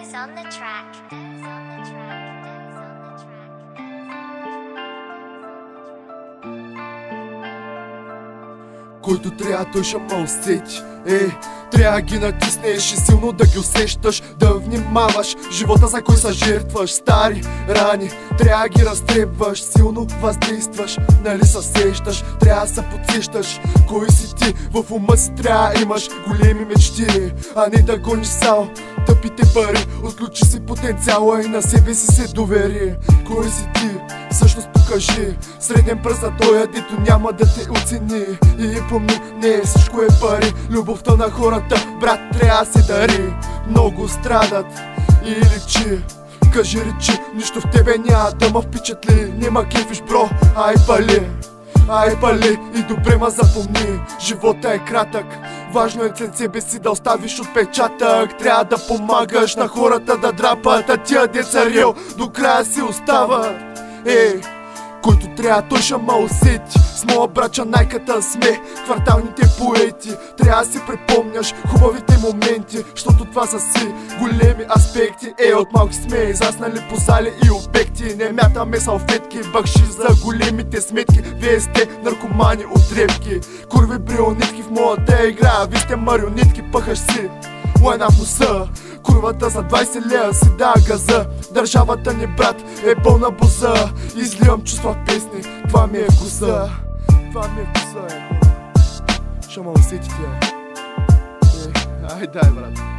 Devs on the track. Devs on the track. Devs on the track. Който трябва, той ще ме усети. Трябва ги натиснеш и силно да ги усещаш. Да внимаваш живота за кой са жертваш. Стари рани, трябва ги разтребваш. Силно въздействаш, нали се сещаш. Трябва да се подсещаш кой си ти. В ума си трябва имаш големи мечти, а не да гониш само тъпите пари. Отключи си потенциала и на себе си се довери. Кой си ти? Всъщност покажи. Среден пръст за тоя, дето няма да те оцени. И помни, не всичко е пари. Любовта на хората, брат, трябва да се дари. Много страдат и личи. Кажи речи, нищо в тебе няма да ме впечатли. Нема кефиш, бро, ай пали. Ай пали и добре ма запомни. Живота е кратък, важно е след себе си да оставиш отпечатък. Трябва да помагаш на хората да драпат, а тия деца рел до края си остават. Който трябва, той ще ме усети. С моя брача найката сме кварталните поети. Трябва да си припомняш хубавите моменти, защото това са си големи аспекти. От малки сме израснали по зали и обекти. Не мятаме салфетки, бакши за големите сметки. Вие сте наркомани от дрепки, курви брионитки в моята игра. Вие сте марионетки, пъхаш си лайна в носа. Курвата за 20 лева си дава газа. Държавата ни, брат, е пълна боза. Изливам чувства в песни, това ми е коза. Това ми е коза, хора. Ще ме усетите. Ай дай, брат.